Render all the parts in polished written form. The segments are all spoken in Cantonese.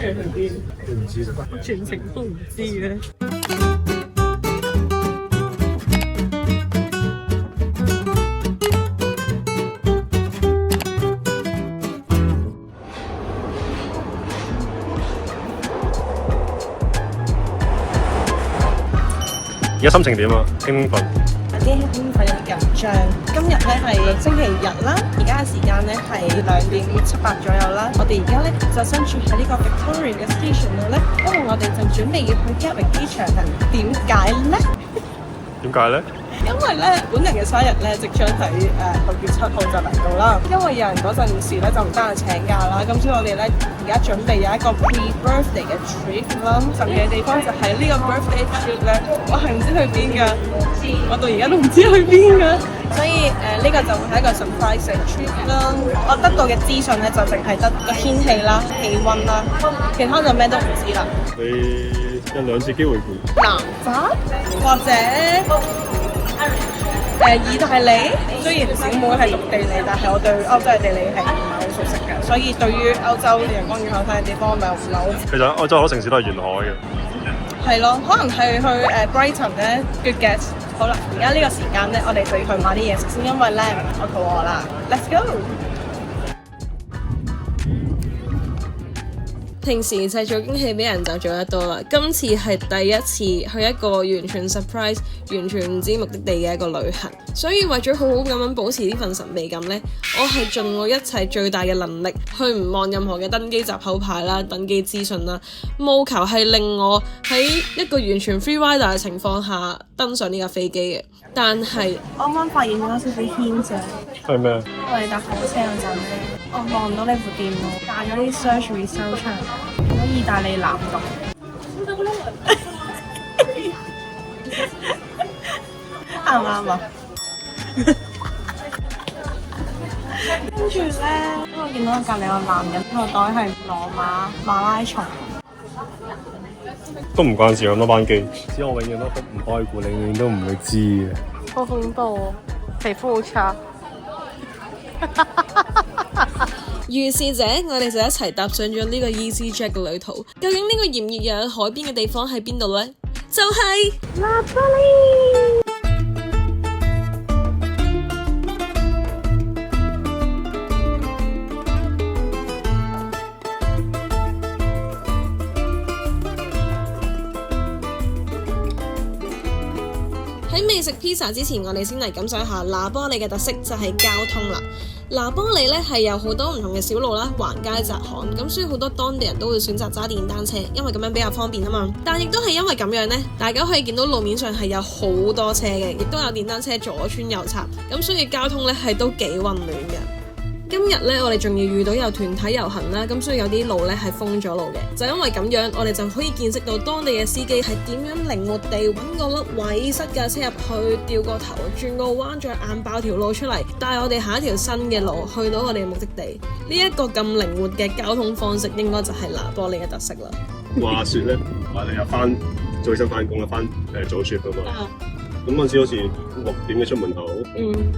去邊？唔知全程都唔知嘅。而家心情點啊？興唔興奮？有啲興奮，有啲緊張。今日咧係星期日啦，而家嘅時間咧係2:78左右啦。我哋而家咧就身處喺呢個 Victoria 嘅 station 度咧，因為我哋就準備要去 Gatwick 機場啦。點解咧？點解咧？因為咧本人嘅生日咧即將喺6月7號就嚟到啦。因為有人嗰陣時咧就唔得閒請假啦，咁所以我哋咧而家準備有一個 pre-birthday 嘅 trip 啦。神奇嘅地方就係呢個 birthday trip 咧，我係唔知去邊㗎，我到而家都唔知去邊㗎。所以呢個就會係一個 surprise trip 啦。我得到嘅資訊咧就淨係得個天氣啦、氣温啦，其他就咩都唔知啦。你有2次機會估。南法或者意大利，雖然小妹係讀地理，但係我對歐洲嘅地理係唔係好熟悉嘅，所以對於歐洲陽光與海灘嘅地方，我咪唔係好。其實歐洲好多城市都係沿海嘅。係咯，可能係去Brighton 咧 ，good guess。好啦，而家呢個時間咧，我哋就要去買啲嘢食先，因為咧我肚餓啦。Let's go！平時製造驚喜俾人就做得多啦，今次係第一次去一個完全 surprise、完全唔知目的地嘅一個旅行，所以為咗好好咁樣保持呢份神秘感呢，我係盡我一切最大嘅能力去唔望任何嘅登機閘口牌啦、登機資訊啦，務求係令我喺一個完全 free rider 嘅情況下登上呢架飛機嘅。但係啱啱發現咗少少牽扯，係咩？我哋搭火車嗰陣咧，我望到呢部電腦彈咗啲 search result 出嚟，喺意大利南部。啱唔啱啊？跟住咧，我見到隔離個男人個袋係羅馬馬拉松。都唔關事咁多班機，只我永遠都唔開估，你永遠都唔會知嘅。好恐怖，皮膚好差。於是者，我哋就一齊踏上咗呢個 EasyJet 嘅旅途。究竟呢個炎熱又有海邊嘅地方喺邊度呢？就係拿坡里。喺未食 pizza 之前，我哋先嚟感受一下拿坡里嘅特色，就係交通啦。拿坡里咧係有好多唔同嘅小路啦，橫街窄巷，咁所以好多當地人都會選擇揸電單車，因為咁樣比較方便啊嘛。但亦都係因為咁樣呢，大家可以見到路面上係有好多車嘅，亦都有電單車左穿右插，咁所以交通咧係都幾混亂嘅。今日咧，我哋仲要遇到有團體遊行啦，咁所以有啲路咧係封咗路嘅。就因為咁樣，我哋就可以見識到當地嘅司機係點樣靈活地揾個粒位塞架車入去，掉個頭，轉個彎，再硬爆條路出嚟，帶我哋下一條新嘅路去到我哋嘅目的地。呢一個咁靈活嘅交通方式，應該就係拿坡里嘅特色啦。話説咧，我哋又早起身翻工啦，翻早 shift 啊嘛。咁嗰陣時好似6點嘅出門口，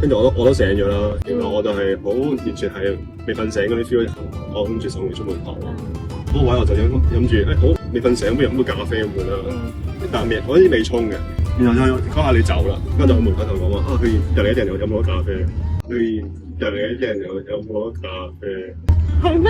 跟住我都醒咗啦。然後我就係好完全係未瞓醒嗰啲 feel，我諗住送佢出門口。嗰個位我就諗住，好未瞓醒，不如飲杯咖啡咁樣啦。但係我啲未沖嘅，然後就嗰下你走啦，跟住我門口就講話佢入嚟一定有冇得咖啡，佢入嚟一定有冇得咖啡。係咩？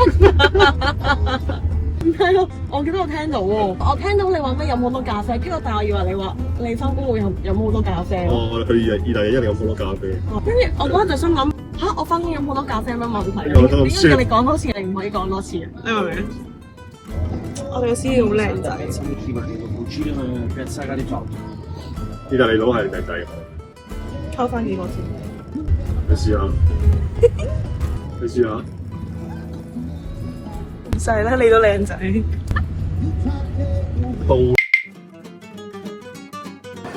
唔係咯，我記得我聽到喎，我聽到你話咩飲好多咖啡，跟住但係我以為你話你翻工會飲好多咖啡。我去意大利一定飲好多咖啡。跟住我嗰陣就心諗我翻工飲好多咖啡有咩問題？點解你講多次你唔可以講多次啊？你明唔明？我哋嘅司機好靚仔。意大利佬係靚仔嘅。抽翻幾個先？你試下。你試下。唔使啦，你都靚仔。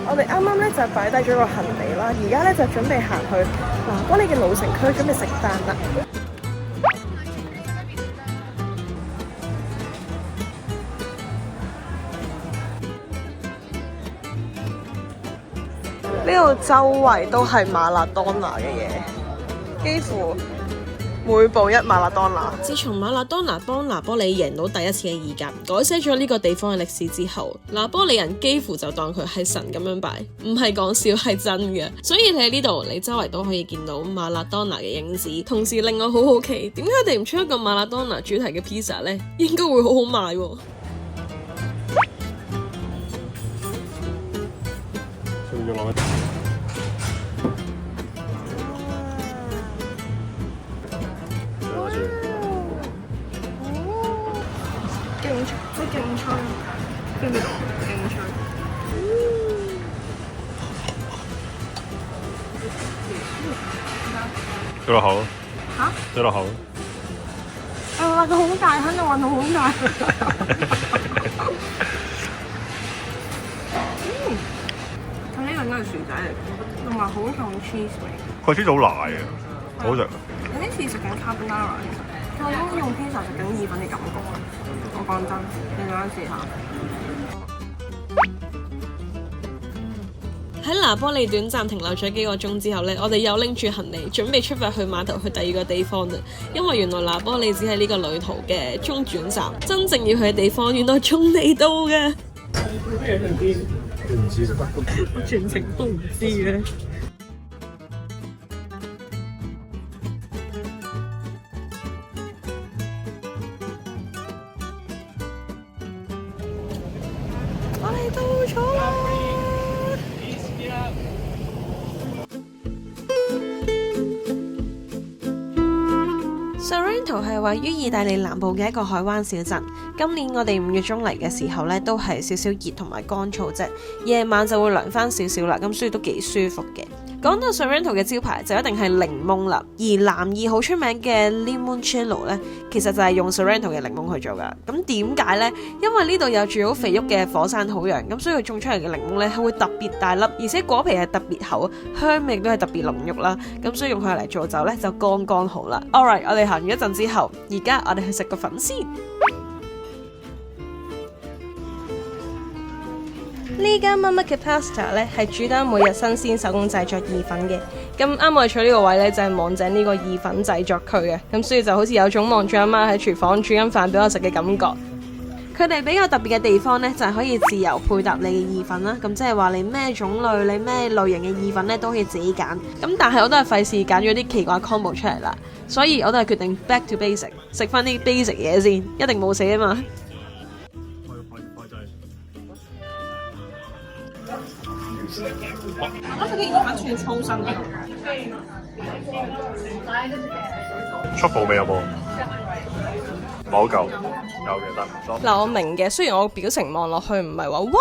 我哋啱啱咧就擺低咗個行李啦，而家咧就準備行去拿坡里嘅老城區，準備食飯啦。呢度周圍都係馬拉多納嘅嘢，幾乎每步一馬拉當拿。自從馬拉當拿幫拿波里贏到第一次嘅意甲，改寫咗呢個地方嘅歷史之後，拿波里人幾乎就當佢係神咁樣拜，唔係講笑，係真嘅。所以你喺呢度，你周圍都可以見到馬拉當拿嘅影子。同時令我好好奇，點解佢哋唔出一個馬拉當拿主題嘅 pizza 呢？應該會好好賣喎。勁脆，跟住勁脆。對落口。嚇？對落口。話佢好大，肯定話到好大。佢呢個應該係薯仔嚟，同埋好重 cheese 味。佢 cheese 好辣嘅，好食。有啲似食緊 carbonara 其實，我覺得用 pizza 食緊意粉嘅感覺。我講真，你想試下？喺拿波利短暫停留咗幾個鐘之後呢，我哋又拎住行李準備出發去碼頭去第二個地方啦。因為原來拿波利只係呢個旅途嘅中轉站，真正要去嘅地方原來仲未到嘅。我全程都唔知嘅。我哋到咗啦！Sorrento 係位於意大利南部嘅一個海灣小鎮。今年我哋5月中嚟嘅時候呢，都係少少熱同埋乾燥啫，夜晚就會涼翻少少啦，咁所以都幾舒服嘅。講到 Sorrento 嘅招牌就一定係檸檬啦，而南意好出名嘅 Limoncello 呢，其實就係用 Sorrento 嘅檸檬去做噶。咁點解呢？因為呢度有住好肥沃嘅火山土壤，咁所以佢種出嚟嘅檸檬呢係會特別大粒，而且果皮係特別厚，香味都係特別濃郁啦。咁所以用佢嚟做酒呢，就剛剛好啦。Alright， 我哋行完一陣之後，而家我哋去食個粉先。呢間乜乜嘅 pasta 咧係主打每日新鮮手工製作意粉嘅，咁啱我哋坐呢個位咧就係望正呢個意粉製作區嘅，咁所以就好似有種望住阿媽喺廚房煮緊飯俾我食嘅感覺。佢哋比較特別嘅地方呢，就係可以自由配搭你嘅意粉啦，咁即係話你咩種類、你咩類型嘅意粉呢，都可以自己揀。咁但係我都係費事揀咗啲奇怪 combo 出嚟啦，所以我都係決定 back to basic， 食翻啲 basic 嘢先，一定冇死啊嘛。我覺得佢嘅意粉算粗身嘅。出布味有冇？唔係好夠，有嘅得。嗱，我明嘅，雖然我表情望落去唔係話哇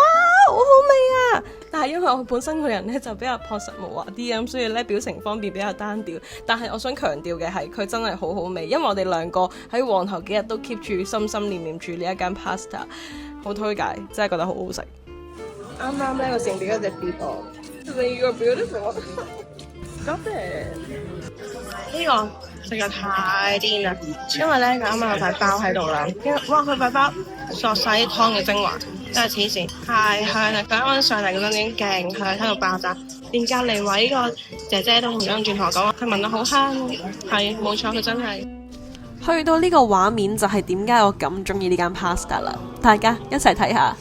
好好味啊，但係因為我本身個人咧就比較樸實無華啲咁，所以咧表情方面比較單調。但係我想強調嘅係佢真係好好味，因為我哋兩個喺往後幾日都 keep 住心心念念住呢一間 pasta， 好推介，真係覺得好好食。啱啱呢個成表一隻 beautiful，you are beautiful。多謝。呢個實在太癲啦！因為咧佢啱啱有塊包喺度啦，哇佢塊包索晒啲湯嘅精華，真係黐線，太香啦！佢啱啱上嚟嗰陣已經勁香，喺度爆炸，連隔離位個姐姐都唔想轉頭講，佢聞到好香，係冇錯，佢真係。去到呢個畫面就係點解我咁中意呢間 pasta 啦，大家一齊睇下。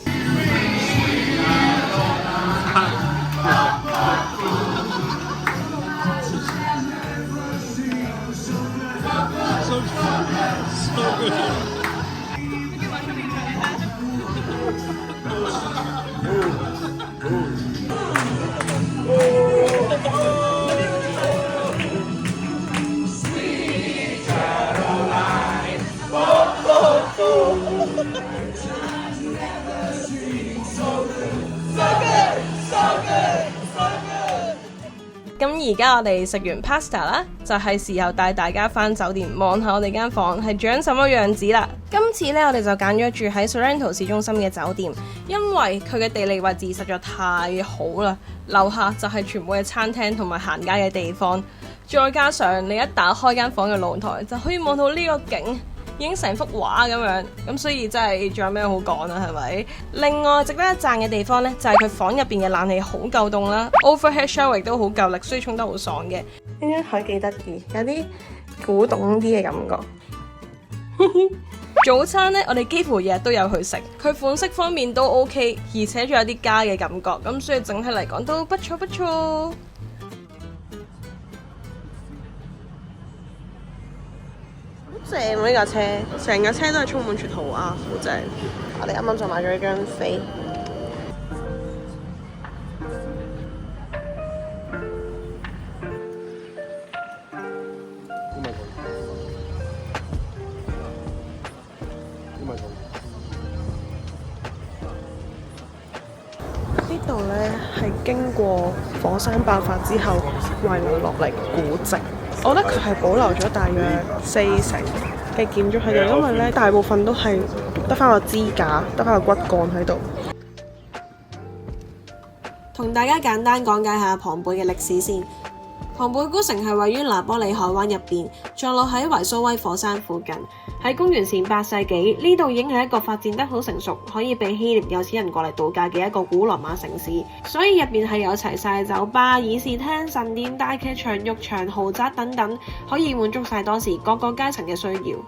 咁而家我哋食完 pasta 啦，就係時候帶大家返酒店望下我哋間房係長什麼樣子啦。今次呢，我哋就揀咗住喺 Sorrento 市中心嘅酒店，因為佢嘅地理位置實在太好啦，樓下就係全部嘅餐廳同埋行街嘅地方，再加上你一打開間房嘅露台就可以望到呢個景，已經成幅畫咁樣，咁所以真係仲有咩好講啊？係咪？另外值得一讚嘅地方呢，就係佢房入邊嘅冷氣好夠凍啦，overhead shower 亦都好夠力，所以沖得好爽嘅。呢張台幾得意，有啲古董啲嘅感覺。早餐呢，我哋幾乎日日都有去食，佢款式方面都 OK， 而且仲有啲家嘅感覺，咁所以整體嚟講都不錯不錯。好正喎呢架車，成架車都係充滿住塗鴉，好正。我哋啱啱就買咗一張飛。呢度呢係經過火山爆發之後遺留落嚟古蹟，我覺得佢係保留咗大約40%嘅建築喺度，因為呢大部分都係得翻個支架，得翻個骨幹喺度。同大家簡單講解下龐貝嘅歷史先。龐貝古城係位於拿波里海灣入邊，坐落喺維蘇威火山附近。喺公元前8世紀，呢度已經係一個發展得好成熟，可以俾希臘有錢人過嚟度假嘅一個古羅馬城市。所以入邊係有齊晒酒吧、議事廳、神殿、大劇場、浴場、豪宅等等，可以滿足晒當時各個階層嘅需要。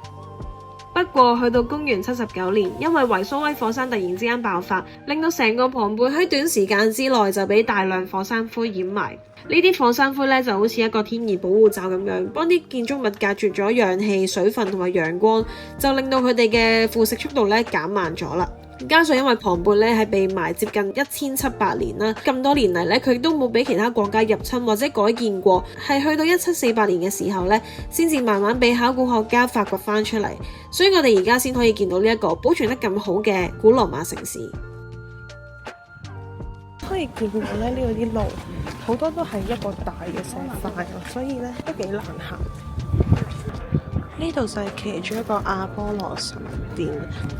不過去到公元79年，因為維蘇威火山突然之間爆發，令到成個龐貝喺短時間之內就俾大量火山灰掩埋。呢啲火山灰咧就好似一個天然保護罩咁樣，幫啲建築物隔絕咗氧氣、水分同埋陽光，就令到佢哋嘅腐蝕速度咧減慢咗啦。加上因為龐貝咧係被埋接近1700年啦，咁多年嚟咧佢都冇俾其他國家入侵或者改建過，係去到1748年嘅時候咧，先至慢慢俾考古學家發掘翻出嚟，所以我哋而家先可以見到呢一個保存得咁好嘅古羅馬城市。可以見到咧呢度啲路好多都係一個大嘅石塊，所以咧都幾難行。呢度就係其中一個阿波羅神殿。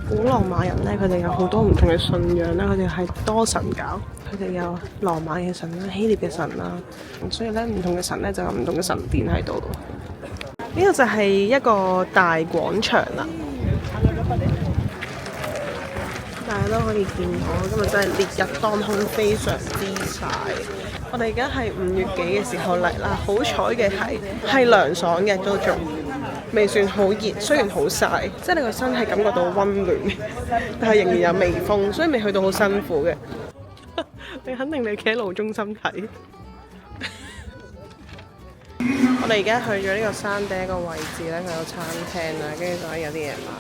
古羅馬人咧，佢哋有好多唔同嘅信仰啦，佢哋係多神教，佢哋有羅馬嘅神啦、希臘嘅神啦，所以咧唔同嘅神咧就有唔同嘅神殿喺度。呢度就係一個大廣場啦。大家都可以見到，今日真係烈日當空，非常之曬。我哋而家係5月幾嘅時候嚟啦，好彩嘅係涼爽嘅，都仲未算好熱，雖然好曬，即係你個身係感覺到溫暖，但係仍然有微風，所以未去到好辛苦嘅。你肯定你企喺路中心睇。我哋而家去咗呢個山頂一個位置咧，佢有餐廳啦，跟住就可以有啲嘢買。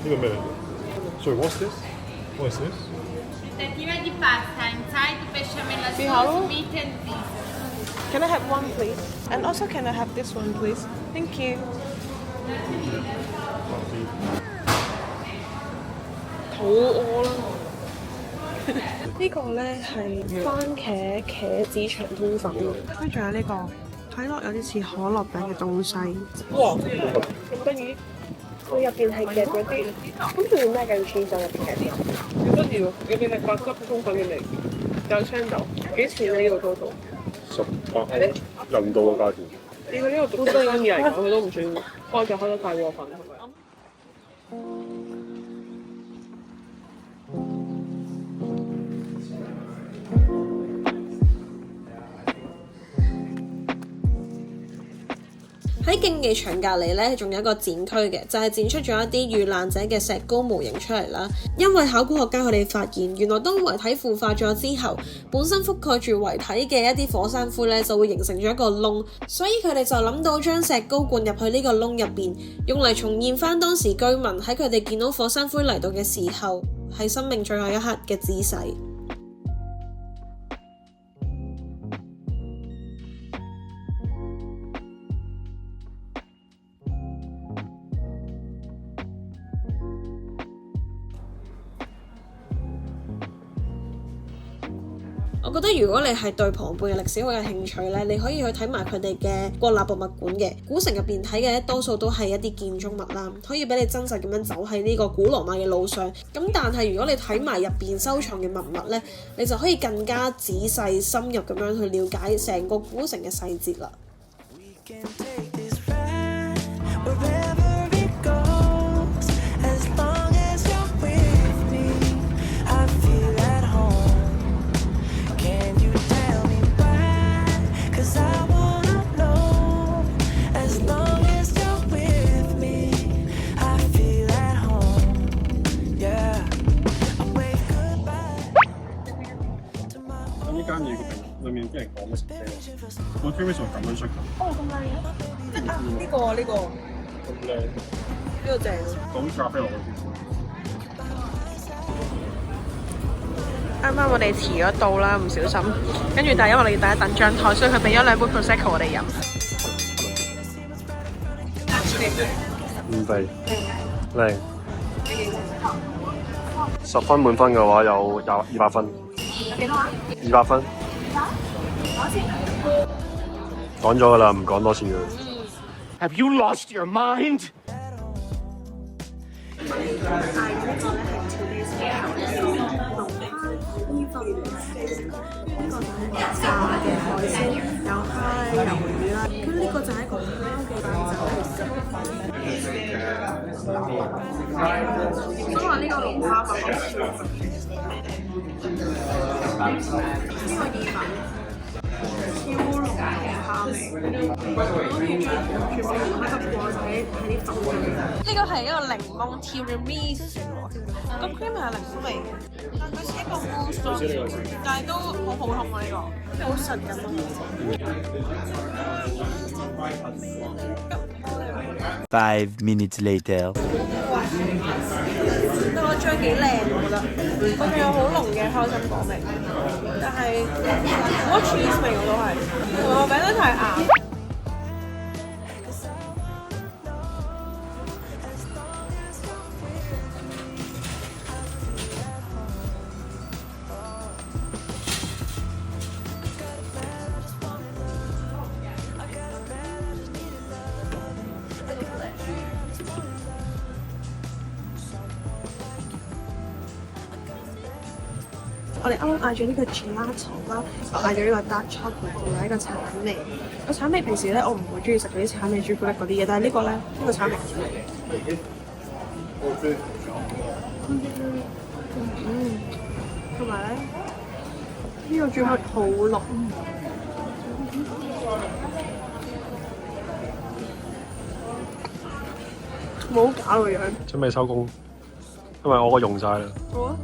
呢個咩嚟嘅？Sorry, what's this? What is this? Tentativa di pasta inside bechamel Hello? sauce, meat and cheese. Can I have one, please? And also, can I have this one, please? Thank you. 肚餓啦！呢個咧係番茄茄子長通粉，跟住仲有呢個睇落有啲似可樂餅嘅東西。哇！咁得意！佢入邊係夾嗰啲，咁仲要咩嘅 cheese 入邊嘅？好得意喎！入邊係白汁通粉嘅味，有青豆。幾錢呢個 total？ 18人道嘅價錢。你佢呢個都低嘅嚟講，佢都唔算開就開得太過分，係咪？喺競技場隔離咧，仲有一個展區嘅，就係展出咗一啲遇難者嘅石膏模型出嚟啦。因為考古學家佢哋發現，原來當遺體腐化咗之後，本身覆蓋住遺體嘅一啲火山灰咧，就會形成咗一個窿，所以佢哋就諗到將石膏灌入去呢個窿入邊，用嚟重現翻當時居民喺佢哋見到火山灰嚟到嘅時候，係生命最後一刻嘅姿勢。我覺得如果你係對龐貝嘅歷史好有興趣咧，你可以去睇埋佢哋嘅國立博物館嘅古城入邊睇嘅，多數都係一啲建築物啦，可以俾你真實咁樣走喺呢個古羅馬嘅路上。咁但係如果你睇埋入邊收藏嘅文物咧，你就可以更加仔細深入咁樣去了解成個古城嘅細節啦。Cause I 啲人講嘅食聲。我 tiramisu 係咁樣出㗎。哦，咁靚嘅，即係呢個咁靚，呢個正。咁咖啡我覺得。啱啱我哋遲咗到啦，唔小心，跟住但係因為我哋要第一等張台，所以佢俾咗2杯 prosecco 我哋飲。唔肥，靚。10分滿分嘅話有200分。有幾多啊？200分。講咗㗎啦，唔講多次㗎。Have you lost your mind？炸嘅海鮮，有蝦有魚啦，咁呢個就係一個烤嘅蛋酒。都話呢個龍蝦粉好似呢個意粉，超濃嘅蝦味，我可以將全部龍蝦都過喺啲粉上面。呢個係一個檸檬 tiramisu 喎，個 cream 係檸檬味嘅，但佢似一個 mousse，但係都好普通喎呢個，好實咁咯。5 minutes later。呢個張幾靚，我覺得，佢仲有好濃嘅開心果味，但係好多 cheese 味我都係，同埋個餅都太硬。我哋啱啱嗌咗呢個 gelato 啦，我嗌咗呢個 dark chocolate 同埋呢個橙味。個橙味平時咧我唔會中意食嗰啲橙味朱古力嗰啲嘢，但係呢個咧呢個橙味同埋咧呢個朱古力好濃。冇好搞個樣。準備收工，因為我個用晒啦。好啊。